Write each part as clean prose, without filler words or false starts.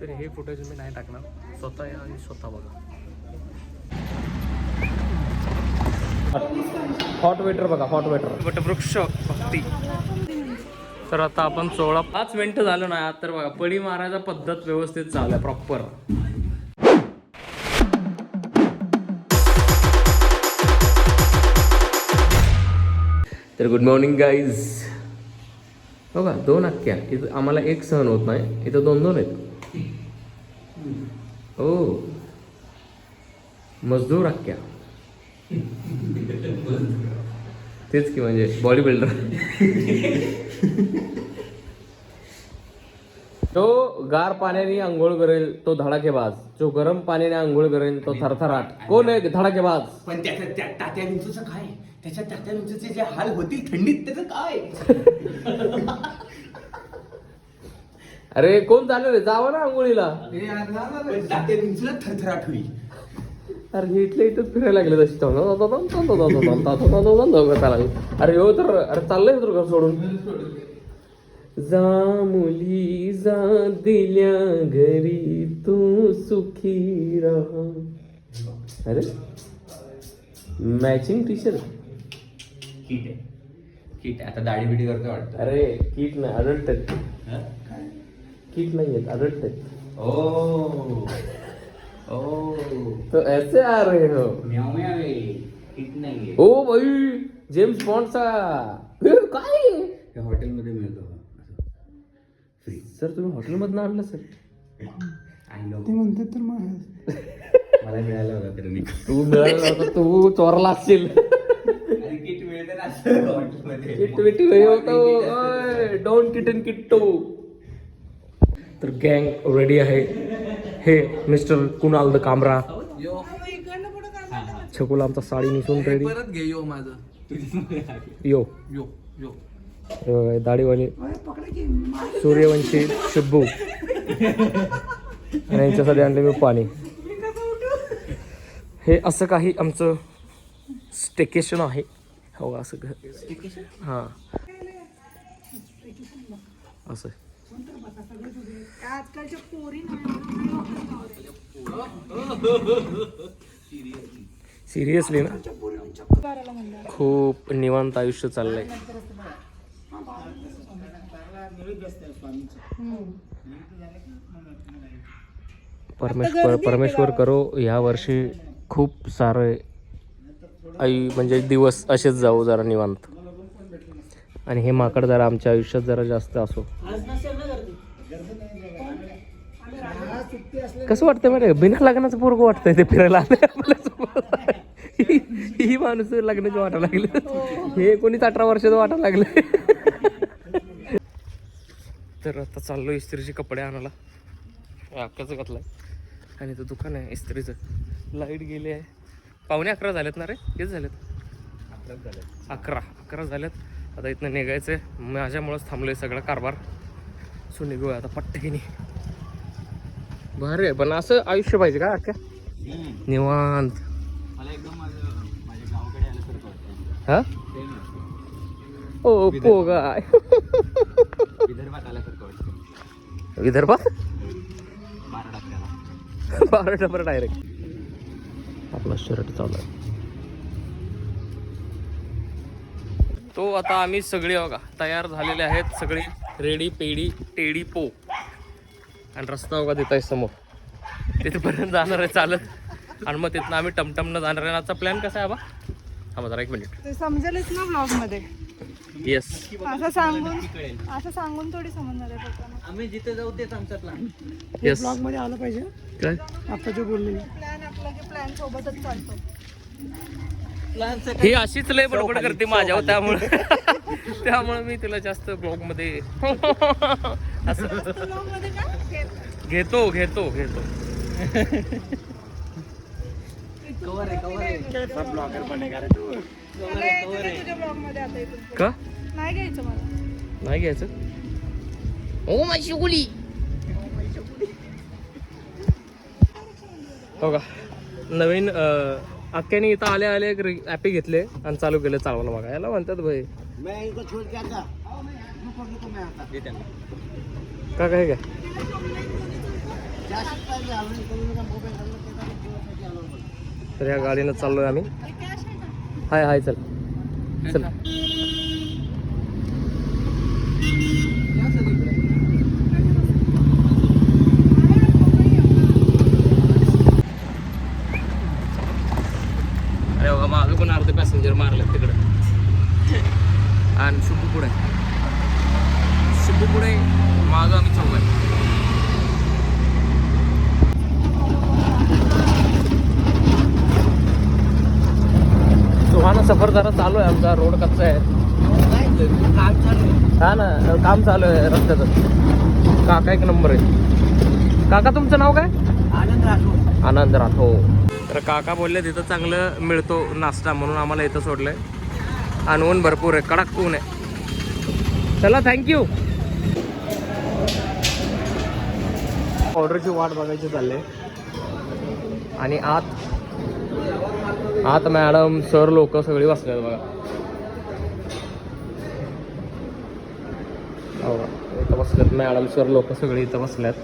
तर हे फुटेज मी नाही टाकणार, स्वतः या आणि स्वतः बघा. हॉट वेटर बघा, हॉट वेटर वटवृक्ष भक्ती. तर आता आपण 5 मिनिटं झालं ना, तर बघा पडी मारायचा पद्धत व्यवस्थित चालू आहे प्रॉपर. तर गुड मॉर्निंग गाईज. बघा 2 अख्ख्या इथं आम्हाला एक सहन होत नाही, इथं 2 आहेत. ओ मजदूर अख्ख्या तेच की म्हणजे बॉडी बिल्डर. जो गार पाण्याने आंघोळ करेल तो धडाकेबाज, जो गरम पाण्याने आंघोळ करेल तो थरथराट. कोण आहे धडाकेबाज? पण त्याच्या तात्या विंचूचं काय? त्याच्या तात्या विंचूचे जे हाल होतील थंडीत त्याचं काय? अरे कोण जाणार आहे? जावं ना आंघोळीला. तात्या विंचूला थरथराट होईल. अरे हे इथल्या इथंच फिरायला लागले तशी. अरे हो तर अरे चाललंय तर घर सोडून. जा मुली जा दिल्या घरी तू सुखी राहा. अरे मॅचिंग टी शर्ट. किट आहे, किट आहे. आता दाढी बिडी करतो वाटतं. अरे किट नाही, अडल्ट आहेत. किट नाही आहेत, अडल्ट आहेत. तो ऐसे आ रहे हो. म्याव म्याव आहे, किट नाहीये. ओ भाई जेम्स बॉन्डचा काय हे हॉटेलमध्ये मिळतो फ्री. सर तुम्ही हॉटेलमधनं आणलं सर? I know. ते म्हणतात तर मग मला मिळाला होता तर मी. तू मिळाला होता, तू चोरला असशील. आणि किट मिळते ना असं हॉटेलमध्ये. किट विट होतो. Don't kit and किट्टो. तर गँग रेडी आहे. हे मिस्टर कुणाल द कामरा. छकुला आमचा साडी नेसून रेडी. परत घे यो माझं. यो यो यो दाढीवाले सूर्यवंशी शुभू आणि यांच्यासाठी आणले मी पाणी. हे असं काही आमचं स्टेकेशन आहे. हो असं हां असं आजकालच्या पोरी सिरियसली ना खूप निवांत आयुष्य चाललंय. परमेश्वर करो या वर्षी खूप सारे म्हणजे दिवस असेच जाऊ जरा निवांत. आणि हे माकड जरा आमच्या आयुष्यात जरा जास्त असो. कसं वाटतंय माहिती बिना लग्नाचं पोरगं वाटतंय ते फिरायला आलं. ही माणूस लग्नाची वाटायला लागले. हे कोणीच 18 वर्षाचं वाटायला लागले. तर आता चाललो इस्त्रीचे कपडे आणायला. अक्काचं घातलाय आणि तो दुकान आहे इस्त्रीचं. लाईट गेली आहे. 11:15 झालेत ना रे? किती झालेत? 11 झालेत. आता इथनं निघायचं आहे. माझ्यामुळंच थांबलोय सगळा कारभार. सो निघूया आता पट्टकीने. भारी आहे पण असं आयुष्य पाहिजे का अक्का? निवांत. मला एकदम माझ्या गावाकडे आल्यासारखं वाटतं. हा ओ पोगाय. विदर्भात आल्यासारखं वाटतं. विदर्भात 12 12 डायरेक्ट. आपला शर्ट चालू आहे. तो आता आम्ही सगळे बघा तयार झालेले आहेत. सगळे रेडी पेडी टेडी पो. आणि रस्ता बघा देत आहे समोर. तिथपर्यंत जाणार आहे चालत. आणि मग तिथनं आम्ही टमटमनं जाणार आहे. आजचा प्लॅन कसा आहे बा? हा जरा 1 मिनिट. ते समजेलच ना ब्लॉग मध्ये. येस असं सांगून थोडी समजणार आहे लोकांना. आम्ही जिथे जाऊ तेच आमचा प्लॅन. येस ब्लॉग मध्ये आलं पाहिजे. काय आता जे बोलले प्लॅन आपला की प्लॅन सोबतच चालतो. ही अशीच लय बडबड करते माझ्यावर. त्यामुळे मी तिला जास्त ब्लॉग मध्ये असं ब्लॉग मध्ये का घेतो. ब्लॉगर बनेगा रे तू. मला यायचं का तुझ्या ब्लॉग मध्ये आता इथून पुढे? का नाही घ्यायचं मला. नाही घ्यायचं? ओ माझी गुली. हो का नवीन अख्ख्याने इथं आले एक ॲपी घेतले आणि चालू केले चालवायला. बघा याला म्हणतात भाई का काय तर या गाडीनं चाललोय आम्ही. हाय हाय चल चल. अरे बघा मागं पण अर्धे पॅसेंजर मारले तिकडं. आणि शुभू पुढे मागं आम्ही चौघ आहे. सुहाना सफर जरा चालू आहे आमचा. रोड कच्चा आहे. हा ना काम चालू आहे रस्त्याचं. काका एक नंबर आहे. काका तुमचं नाव काय? आनंद राठोड. तर काका बोलले तिथं चांगलं मिळतो नाश्ता म्हणून आम्हाला इथं सोडलंय. आणि ऊन भरपूर आहे. कडक ऊन आहे. चला थँक्यू. ऑर्डरची वाट बघायची चालले. आणि आत मॅडम सर लोक सगळी बसल्यात बघा. हो इथं बसल्यात मॅडम सर लोक सगळी इथं बसल्यात.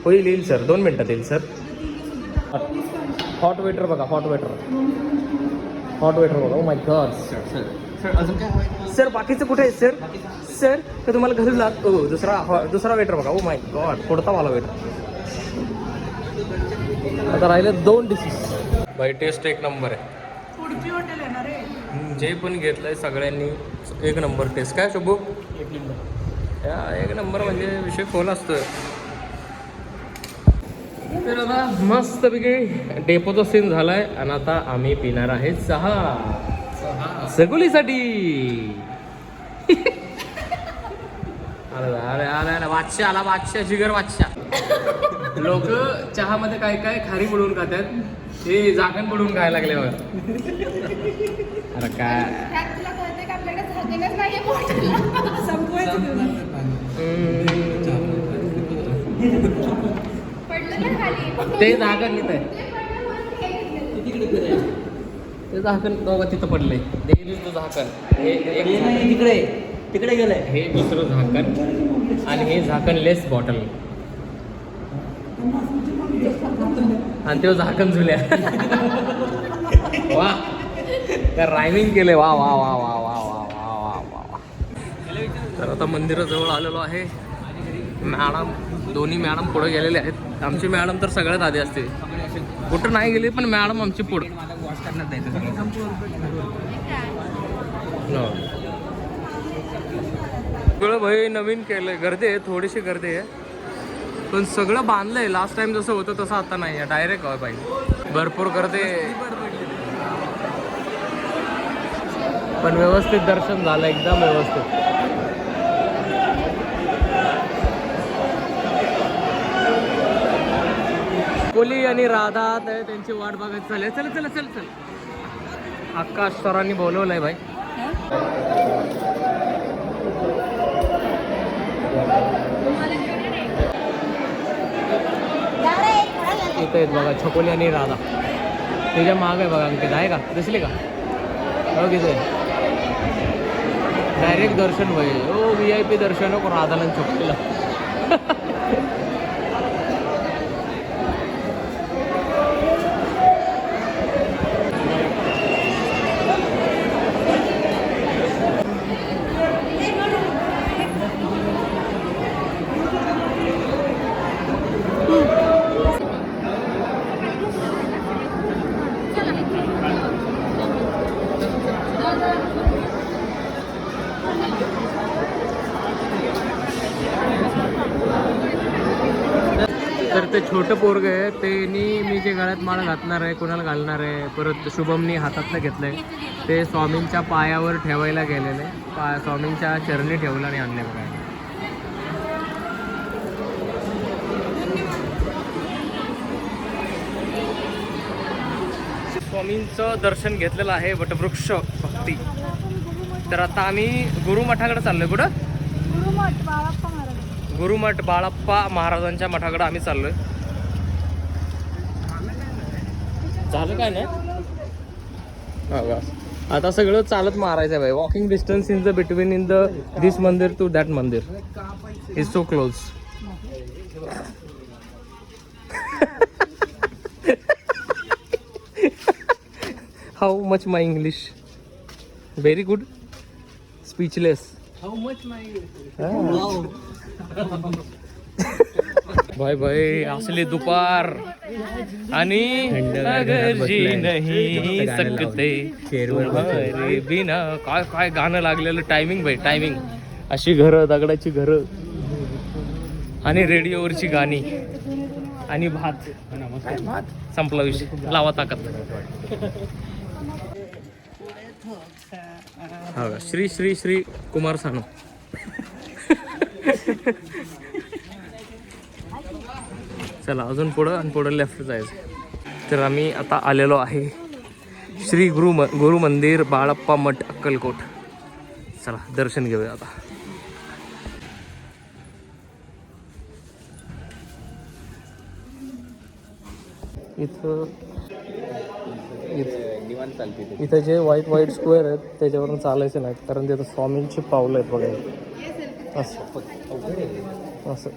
होईल येईल सर 2 मिनटात येईल सर. हॉट वेटर बघा. हॉट वेटर बघा. Oh my God. सर बाकीचं कुठे आहे सर? सर तर तुम्हाला घरी लागतो दुसरा वेटर बघा. ओ माय गॉड कोणता वाला वेटर. आता राहिले 2 डिशेस. बाई टेस्ट एक नंबर आहे. उडपी हॉटेल आहे ना रे. जे पण घेतलंय सगळ्यांनी एक नंबर टेस्ट. काय शुभू? एक नंबर म्हणजे विषय खोल असतो. तर आता मस्तपैकी डेपोचा सीन झालाय. आणि आता आम्ही पिणार आहे चहा सगुलीसाठी. अरे बादशाह आला. बादशाह जिगर बादशाह. लोक चहामध्ये काय काय खारी पडून खातात. हे झाकण पडून खायला लागले बघा. अरे काय ते झाकण इथं आहे. ते झाकण बघा तिथं पडलंय. ते झाकण तिकडे गेलंय. हे दुसरं झाकण आणि हे झाकण लेस बॉटल. आणि ते झाकण झुल्या. वा त्या रायमिंग केले. वा वा वा वा वा वा वा वा वा. तर आता मंदिराजवळ आलेलो आहे. मॅडम दोन्ही मॅडम पुढे गेलेले आहेत. आमची मॅडम तर सगळ्यात आधी असते. कुठं नाही गेली पण मॅडम आमची पुढं. सगळं भाई नवीन केलंय. गर्दी आहे थोडीशी गर्दी आहे पण सगळं बांधलंय. लास्ट टाइम जसं होतं तसं आता नाही आहे. डायरेक्ट बाई भरपूर गर्दी पण व्यवस्थित दर्शन झालं एकदम व्यवस्थित. कोली आणि राधा त्यांची वाट बघायची चालेल. चल चल चल चल. आकाश सरांनी बोलवलंय भाई. इथं आहेत बघा छकोली आणि राधा. तुझ्या माग आहे बघा अंकित. आहे का? दिसले का? हो किती डायरेक्ट दर्शन भाई. ओ VIP दर्शन हो राधाला छकोलीला. तर ते छोटं पोरग आहे त्यांनी मी जे गळ्यात माळ घातणार आहे कोणाला घालणार आहे. परत शुभमनी हातातलं घेतलंय ते स्वामींच्या पायावर ठेवायला गेलेले. स्वामींच्या चरणी ठेवलं आणि आणले बघा. स्वामींचं दर्शन घेतलेलं आहे वटवृक्ष भक्ती. तर आता आम्ही गुरुमठाकडे चाललोय. कुठं? गुरुमठ बाळप्पा महाराजांच्या मठाकडे आम्ही चाललोय. झालं काय नाही. आता सगळं चालत मारायचं आहे. Walking distance in the between in the this mandir to that mandir is so close. How much my English very good speechless भाई भाई असली दुपार आणि अगर जी नहीं सकते तुम्हारे बिना काय काय गाणं लागलेलं टायमिंग भाई टायमिंग अशी घरं दगडाची घरं आणि रेडिओवरची गाणी आणि भात संपला विषय लावा ताकद हा श्री श्री श्री कुमार सानू चला अजून पुढं आणि पुढं लेफ्ट जायचं तर आम्ही आता आलेलो आहे श्री गुरु मंदिर बाळप्पा मठ अक्कलकोट चला दर्शन घेऊया आता इथं जे व्हाईट स्क्वेअर आहेत त्याच्यावरून चालायचं नाही कारण तिथं स्वामींची पावलं आहेत बघा असं असं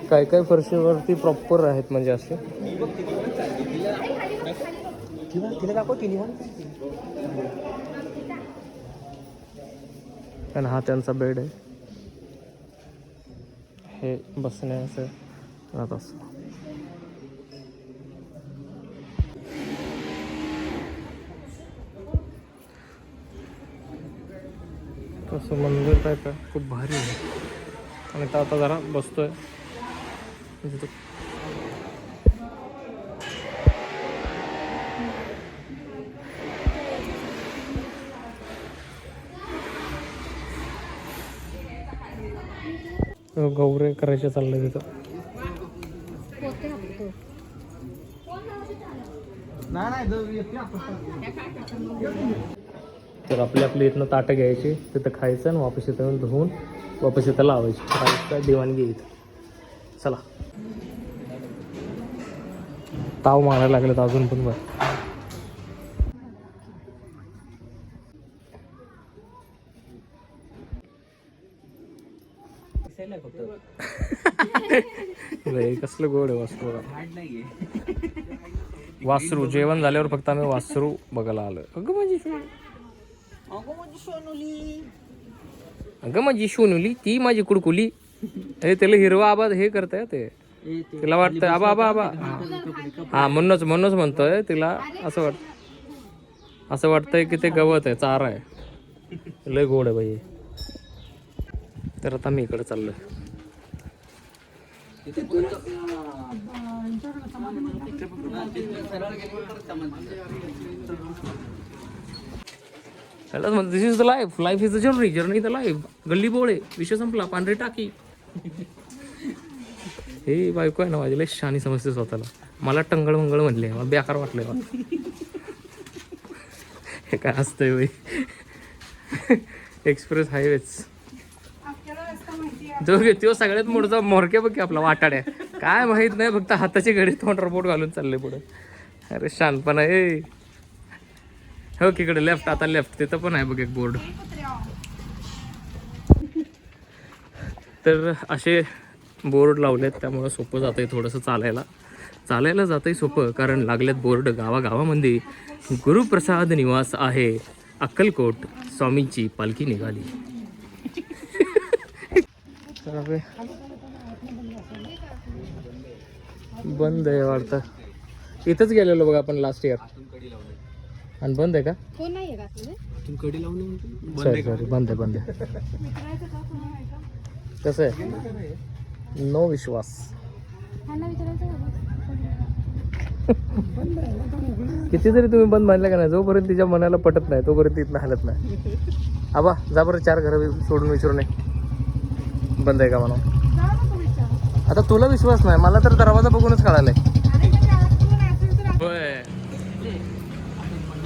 काय काय फरशीवरती प्रॉपर आहेत म्हणजे असे आणि हा त्यांचा बेड आहे हे बसण्याचं राहत असं तसं मंदिर काय का खूप भारी आहे आणि आता जरा बसतोय गौरे करायचे चाललंय तिथं तर आपली इथनं ताटं घ्यायची तिथं खायचं आणि वापस इथं धुवून वापस इथं लावायची दिवाणगी इथं चला ताव मारायला लागले तर अजून पण बरं कसलं गोड आहे वासरू जेवण झाल्यावर फक्त आम्ही वासरू बघायला आलो अगं माझी सोनुली ती माझी कुडकुली अरे त्याला हिरवा आबा हे करताय ते तिला वाटतंय आबा आबा आबा हा म्हणूनच म्हणतोय तिला असं वाटतंय की ते गवत आहे चारा आहे लय गोड आहे बाई तर आता मी इकडे चाललोय this is the life is the journey the life गल्ली बोळे विषय संपला पांढरी टाकी हे बायको आहे ना माझी लय शानी समजते स्वतःला मला टंगळ मंगळ म्हणले मला बेकार वाटलंय हे काय असतंय बाई एक्सप्रेस हायवेच तो सगळ्यात मोठा मोरके बघ आपला वाटाड्या काय माहित नाही फक्त हाताची घडी तोंड रपोट घालून चालले पुढे अरे शानपणा आहे हो तिकडे लेफ्ट आता लेफ्ट तिथं पण आहे बघ एक बोर्ड तर असे बोर्ड लावलेत त्यामुळं सोपं जातंय थोडंसं चालायला जातंय सोपं कारण लागलेत बोर्ड गावागावामध्ये गुरुप्रसाद निवास आहे अक्कलकोट स्वामींची पालखी निघाली बंद आहे वाटतं इथंच गेलेलो बघा आपण लास्ट इयर आणि बंद आहे का सॉरी बंद आहे कसं आहे नो विश्वास किती जरी तुम्ही बंद मानलं का नाही जोपर्यंत तिच्या मनाला पटत नाही तोपर्यंत इथनं हलत नाही आबा जा बरं 4 घरं सोडून विचारू नये बंद आहे का म्हणून आता तुला विश्वास नाही मला तर दरवाजा बघूनच कळालाय होय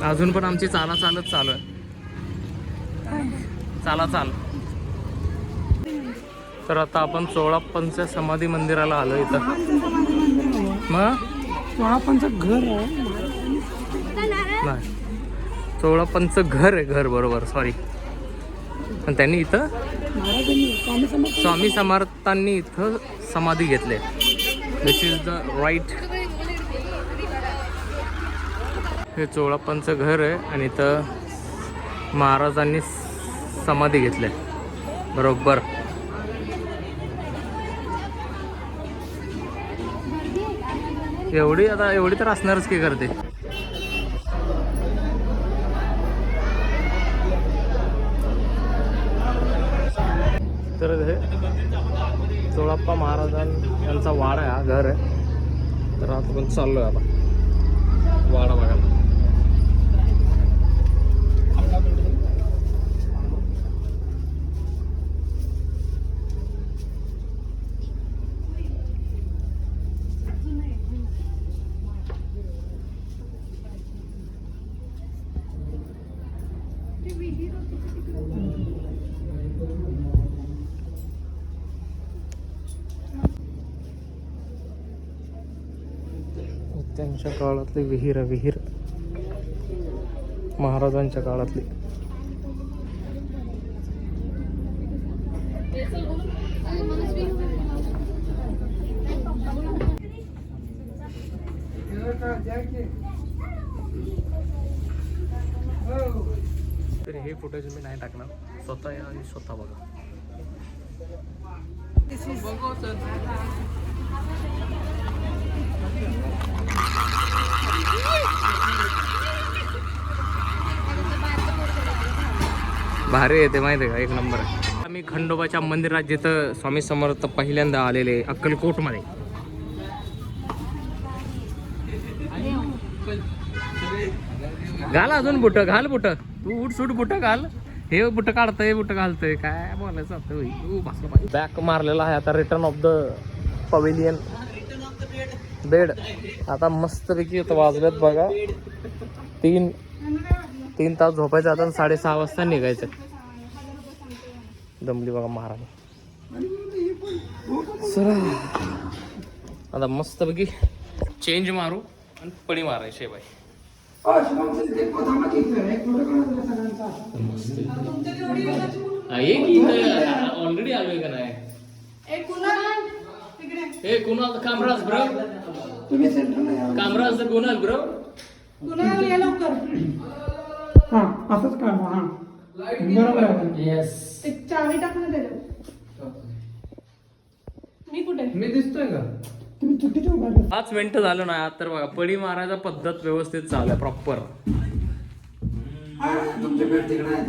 अजून पण आमची चालत चालू आहे चाल तर आता आपण चोळाप्पांच्या समाधी मंदिराला आलो इथं मग चोळाप्पांचं घर आहे नाही चोळाप्पांचं घर आहे घर बरोबर सॉरी पण त्यांनी इथं महाराजांनी स्वामी समर्थ स्वामी समर्थांनी इथं समाधी घेतले. दिस इज द राईट. हे चोळप्पांचं घर आहे आणि इथं महाराजांनी समाधी घेतले बरोबर. एवढी तर असणारच की गर्दी. तर हे चोळप्पा महाराजांचा वाडा आहे, हा घर आहे. तर आता पण चाललोय आता वाडा बघायला. त्यांच्या काळातली विहीर महाराजांच्या काळातली. तर हे फुटेज मी नाही टाकणार, स्वतः या आणि स्वतः बघा. भारी येते माहिती आहे का, एक नंबर आहे. आम्ही खंडोबाच्या मंदिरात जिथं स्वामी समर्थ पहिल्यांदा आलेले अक्कलकोटमध्ये. घाल अजून बुट, घाल बुट, तू उठ सूट बुट घाल. हे बुट काढतंय, बुट घालतंय, काय बोलायचं आता. बॅक मारलेला आहे आता. Return of the pavilion bed. आता मस्तपैकी आता वाजल्यात बघा 3 तास झोपायचं. आता 6:30 वाजता निघायचं. दमली बघा महाराज. चला आता मस्तपैकी चेंज मारू आणि पडी मारायची बाई. ऑलरेडी आलोय का नाही. हे कुणाल कामराज ब्रो, तुम्ही सेंटरला या. कामराज कुणाल ब्रो. कुणाला या लवकर. हा असंच काम. हा बरोबर आहे. येस. एक चावी टाकून त्याला. मी कुठे. मी दिसतोय का. तुम्ही चुकीच्या उभा राहिला. 5 मिनिटं झालं ना तर बघा पडी मारायचा पद्धत व्यवस्थित चालू आहे प्रॉपर. तुमचे बेड तिकडे आहे.